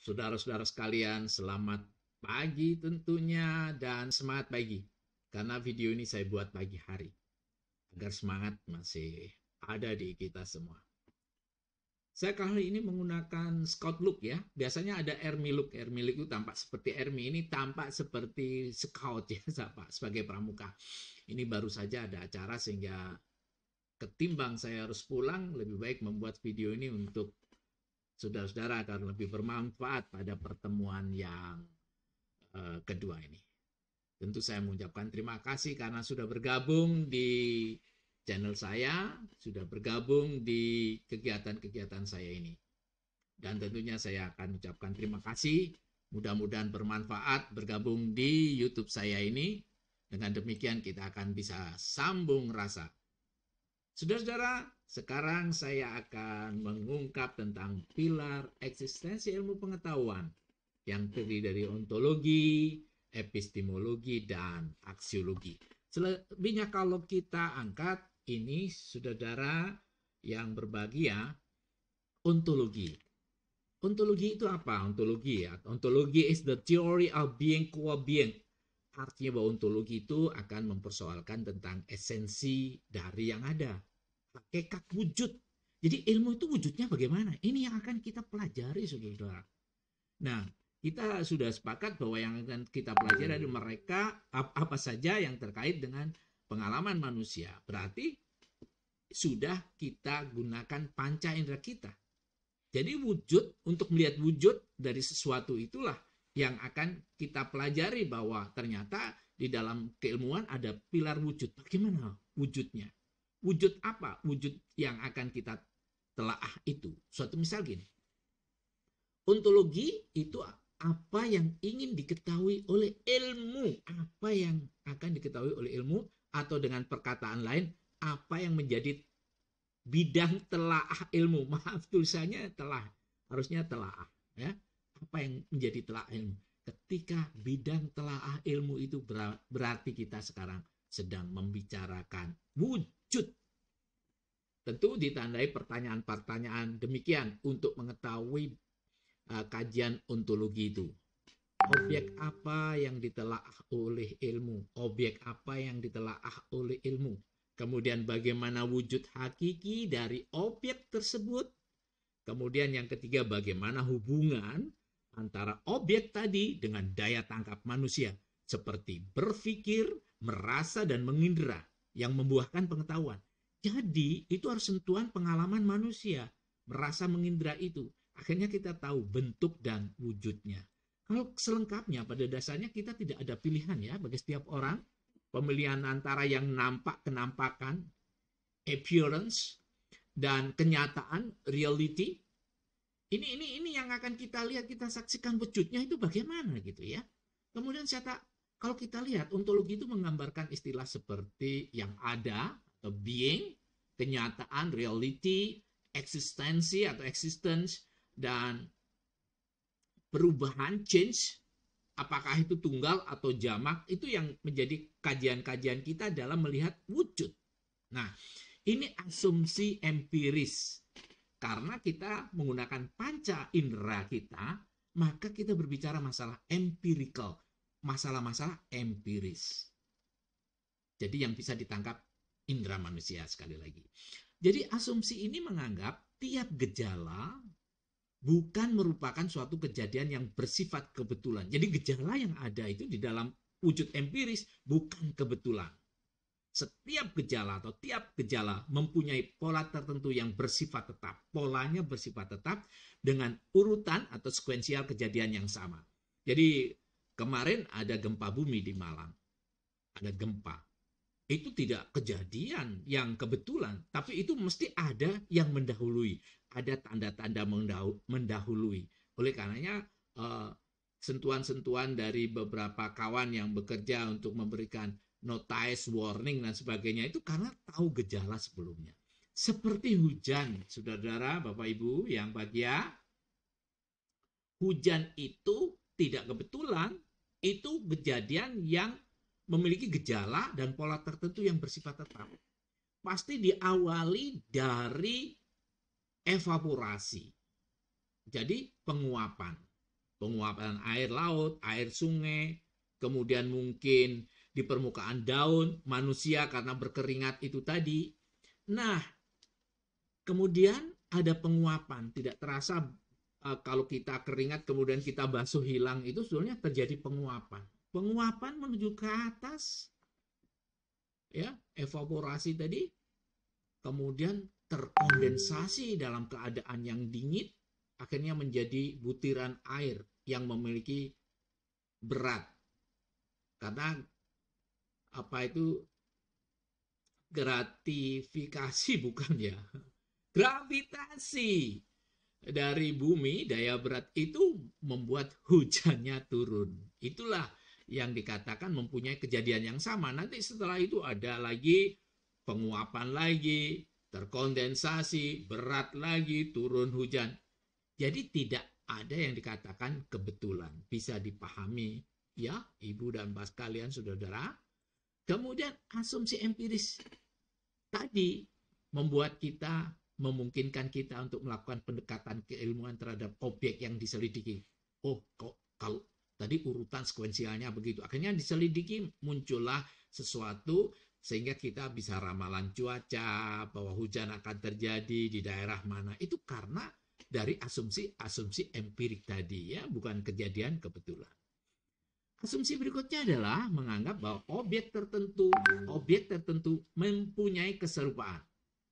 Saudara-saudara sekalian, selamat pagi tentunya dan semangat pagi. Karena video ini saya buat pagi hari agar semangat masih ada di kita semua. Saya kali ini menggunakan scout look ya. Biasanya ada army look. Army look itu tampak seperti army, ini tampak seperti scout ya, sebagai pramuka. Ini baru saja ada acara sehingga ketimbang saya harus pulang, lebih baik membuat video ini untuk saudara-saudara agar lebih bermanfaat pada pertemuan yang kedua ini. Tentu saya mengucapkan terima kasih karena sudah bergabung di channel saya, sudah bergabung di kegiatan-kegiatan saya ini. Dan tentunya saya akan ucapkan terima kasih, mudah-mudahan bermanfaat bergabung di YouTube saya ini. Dengan demikian kita akan bisa sambung rasa. Saudara-saudara, sekarang saya akan mengungkap tentang pilar eksistensi ilmu pengetahuan yang terdiri dari ontologi, epistemologi, dan aksiologi. Selebihnya kalau kita angkat ini, saudara yang berbagi ya, ontologi. Ontologi itu apa? Ontologi ya. Ontologi is the theory of being qua being. Artinya bahwa ontologi itu akan mempersoalkan tentang esensi dari yang ada. Hakikat wujud. Jadi ilmu itu wujudnya bagaimana? Ini yang akan kita pelajari, saudara. Nah, kita sudah sepakat bahwa yang akan kita pelajari adalah mereka apa saja yang terkait dengan pengalaman manusia. Berarti sudah kita gunakan panca indera kita. Jadi wujud, untuk melihat wujud dari sesuatu itulah yang akan kita pelajari bahwa ternyata di dalam keilmuan ada pilar wujud. Bagaimana wujudnya? Wujud apa? Wujud yang akan kita telaah itu. Suatu misal gini, ontologi itu apa yang ingin diketahui oleh ilmu, apa yang akan diketahui oleh ilmu, atau dengan perkataan lain, apa yang menjadi bidang telaah ilmu. Maaf, tulisannya telah, harusnya telaah ya. Apa yang menjadi telaah ilmu? Ketika bidang telaah ilmu itu berarti kita sekarang sedang membicarakan wujud. Tentu ditandai pertanyaan-pertanyaan demikian untuk mengetahui kajian ontologi itu. Objek apa yang ditelaah oleh ilmu? Objek apa yang ditelaah oleh ilmu? Kemudian bagaimana wujud hakiki dari objek tersebut? Kemudian yang ketiga, bagaimana hubungan antara objek tadi dengan daya tangkap manusia, seperti berpikir, merasa, dan mengindera yang membuahkan pengetahuan. Jadi itu harus sentuhan pengalaman manusia, merasa, mengindera itu. Akhirnya kita tahu bentuk dan wujudnya. Kalau selengkapnya, pada dasarnya kita tidak ada pilihan ya bagi setiap orang. Pemilihan antara yang nampak, kenampakan, appearance, dan kenyataan, reality. Ini yang akan kita lihat, kita saksikan wujudnya itu bagaimana gitu ya. Kemudian kalau kita lihat, ontologi itu menggambarkan istilah seperti yang ada atau being, kenyataan, reality, eksistensi atau existence, dan perubahan, change, apakah itu tunggal atau jamak, itu yang menjadi kajian-kajian kita dalam melihat wujud. Nah, ini asumsi empiris. Karena kita menggunakan panca indera kita, maka kita berbicara masalah empirical, masalah-masalah empiris. Jadi yang bisa ditangkap indera manusia sekali lagi. Jadi asumsi ini menganggap tiap gejala bukan merupakan suatu kejadian yang bersifat kebetulan. Jadi gejala yang ada itu di dalam wujud empiris bukan kebetulan. Setiap gejala atau tiap gejala mempunyai pola tertentu yang bersifat tetap. Polanya bersifat tetap dengan urutan atau sekuensial kejadian yang sama. Jadi kemarin ada gempa bumi di Malang. Ada gempa. Itu tidak kejadian yang kebetulan, tapi itu mesti ada yang mendahului, ada tanda-tanda mendahului. Oleh karenanya sentuhan-sentuhan dari beberapa kawan yang bekerja untuk memberikan notice, warning dan sebagainya itu karena tahu gejala sebelumnya. Seperti hujan, saudara-saudara, Bapak Ibu yang bahagia, hujan itu tidak kebetulan, itu kejadian yang memiliki gejala dan pola tertentu yang bersifat tetap. Pasti diawali dari evaporasi. Jadi penguapan. penguapan air laut, air sungai, kemudian mungkin di permukaan daun manusia karena berkeringat itu tadi. Nah, kemudian ada penguapan, tidak terasa kalau kita keringat kemudian kita basuh hilang, itu sebenarnya terjadi penguapan. Penguapan menuju ke atas, ya, evaporasi tadi, kemudian terkondensasi dalam keadaan yang dingin, akhirnya menjadi butiran air yang memiliki berat. Karena apa itu gratifikasi bukan ya? Gravitasi dari bumi, daya berat itu membuat hujannya turun. Itulah yang dikatakan mempunyai kejadian yang sama. Nanti setelah itu ada lagi penguapan lagi, terkondensasi, berat lagi, turun hujan. Jadi tidak ada yang dikatakan kebetulan. Bisa dipahami ya, Ibu dan Bapak sekalian, saudara. Kemudian asumsi empiris tadi memungkinkan kita untuk melakukan pendekatan keilmuan terhadap objek yang diselidiki. Oh, kok kalau tadi urutan sekuensialnya begitu. Akhirnya diselidiki, muncullah sesuatu sehingga kita bisa ramalan cuaca, bahwa hujan akan terjadi di daerah mana. Itu karena dari asumsi empirik tadi ya, bukan kejadian kebetulan. Asumsi berikutnya adalah menganggap bahwa objek tertentu mempunyai keserupaan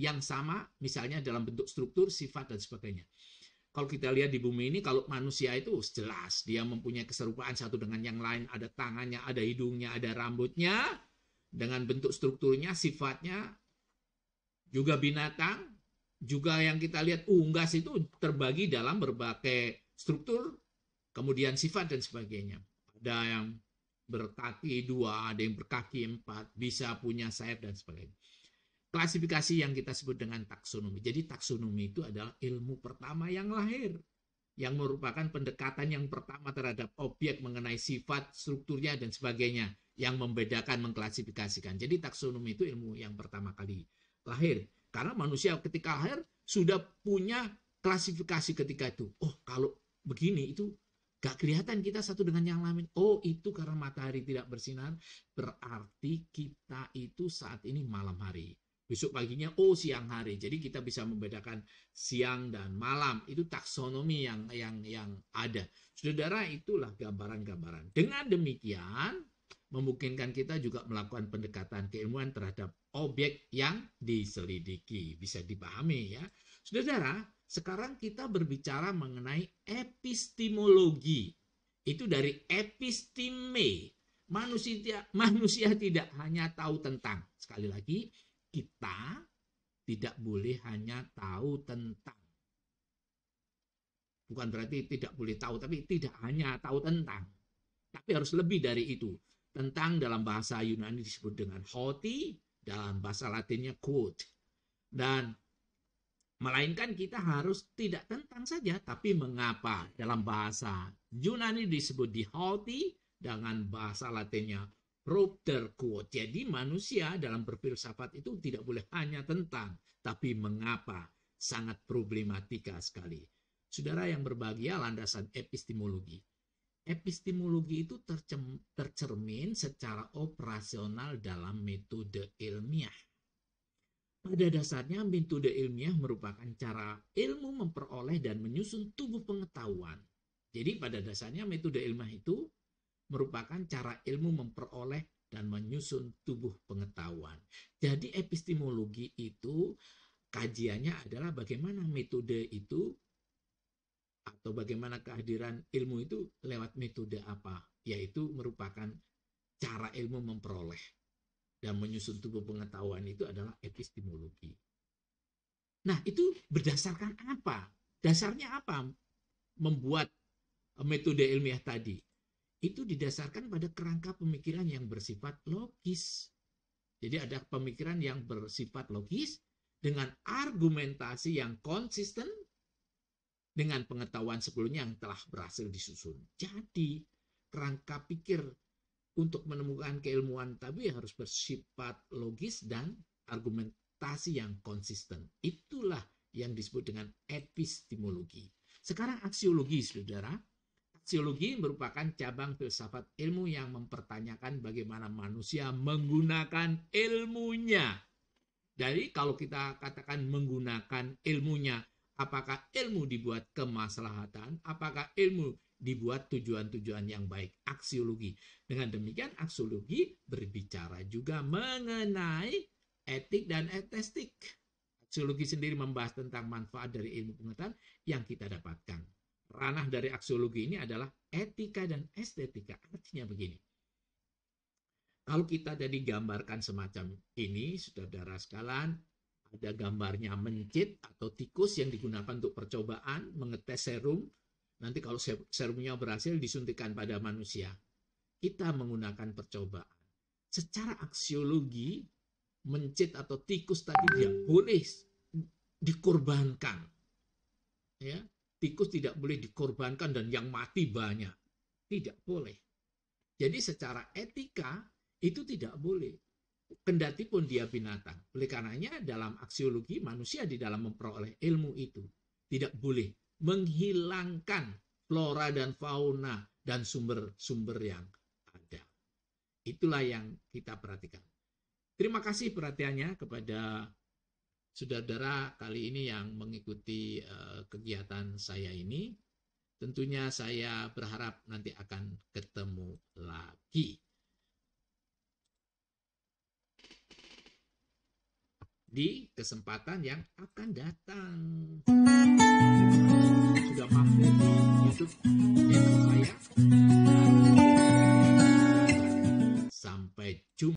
yang sama, misalnya dalam bentuk struktur, sifat, dan sebagainya. Kalau kita lihat di bumi ini, kalau manusia itu jelas dia mempunyai keserupaan satu dengan yang lain, ada tangannya, ada hidungnya, ada rambutnya, dengan bentuk strukturnya, sifatnya, juga binatang, juga yang kita lihat unggas itu terbagi dalam berbagai struktur, kemudian sifat, dan sebagainya. Ada yang berkaki 2, ada yang berkaki 4, bisa punya sayap, dan sebagainya. Klasifikasi yang kita sebut dengan taksonomi. Jadi taksonomi itu adalah ilmu pertama yang lahir, yang merupakan pendekatan yang pertama terhadap objek mengenai sifat, strukturnya, dan sebagainya, yang membedakan, mengklasifikasikan. Jadi taksonomi itu ilmu yang pertama kali lahir. Karena manusia ketika lahir sudah punya klasifikasi ketika itu. Oh, kalau begini itu gak kelihatan kita satu dengan yang lain. Oh, itu karena matahari tidak bersinar, berarti kita itu saat ini malam hari. Besok paginya, oh siang hari. Jadi kita bisa membedakan siang dan malam. Itu taksonomi yang ada. Saudara, itulah gambaran-gambaran. Dengan demikian, memungkinkan kita juga melakukan pendekatan keilmuan terhadap objek yang diselidiki. Bisa dipahami ya. Saudara, sekarang kita berbicara mengenai epistemologi. Itu dari episteme. Manusia tidak hanya tahu tentang. Sekali lagi, kita tidak boleh hanya tahu tentang. Bukan berarti tidak boleh tahu, tapi tidak hanya tahu tentang. Tapi harus lebih dari itu. Tentang dalam bahasa Yunani disebut dengan hoti, dalam bahasa Latinnya quod. Dan melainkan kita harus tidak tentang saja, tapi mengapa. Dalam bahasa Yunani disebut di hoti, dengan bahasa Latinnya propter quod. Jadi manusia dalam berfilsafat itu tidak boleh hanya tentang, tapi mengapa. Sangat problematika sekali. Saudara yang berbahagia, landasan epistemologi. Epistemologi itu tercermin secara operasional dalam metode ilmiah. Pada dasarnya, metode ilmiah merupakan cara ilmu memperoleh dan menyusun tubuh pengetahuan. Jadi pada dasarnya metode ilmiah itu merupakan cara ilmu memperoleh dan menyusun tubuh pengetahuan. Jadi epistemologi itu kajiannya adalah bagaimana metode itu atau bagaimana kehadiran ilmu itu lewat metode apa, yaitu merupakan cara ilmu memperoleh dan menyusun tubuh pengetahuan itu adalah epistemologi. Nah, itu berdasarkan apa? Dasarnya apa membuat metode ilmiah tadi? Itu didasarkan pada kerangka pemikiran yang bersifat logis. Jadi ada pemikiran yang bersifat logis dengan argumentasi yang konsisten dengan pengetahuan sebelumnya yang telah berhasil disusun. Jadi kerangka pikir untuk menemukan keilmuan tadi harus bersifat logis dan argumentasi yang konsisten. Itulah yang disebut dengan epistemologi. Sekarang aksiologi, saudara. Aksiologi merupakan cabang filsafat ilmu yang mempertanyakan bagaimana manusia menggunakan ilmunya. Jadi kalau kita katakan menggunakan ilmunya, apakah ilmu dibuat kemaslahatan, apakah ilmu dibuat tujuan-tujuan yang baik, aksiologi. Dengan demikian aksiologi berbicara juga mengenai etik dan estetik. Aksiologi sendiri membahas tentang manfaat dari ilmu pengetahuan yang kita dapatkan. Ranah dari aksiologi ini adalah etika dan estetika. Artinya begini. Kalau kita jadi gambarkan semacam ini, saudara sekalian, ada gambarnya mencit atau tikus yang digunakan untuk percobaan, mengetes serum. Nanti kalau serumnya berhasil disuntikan pada manusia. Kita menggunakan percobaan. Secara aksiologi, mencit atau tikus tadi tidak boleh dikorbankan. Ya, tikus tidak boleh dikorbankan dan yang mati banyak. Tidak boleh. Jadi secara etika itu tidak boleh. Kendati pun dia binatang. Oleh karenanya dalam aksiologi manusia di dalam memperoleh ilmu itu tidak boleh menghilangkan flora dan fauna dan sumber-sumber yang ada. Itulah yang kita perhatikan. Terima kasih perhatiannya kepada saudara kali ini yang mengikuti kegiatan saya ini. Tentunya saya berharap nanti akan ketemu lagi. Di kesempatan yang akan datang. Sudah mampir di YouTube channel saya. Sampai jumpa.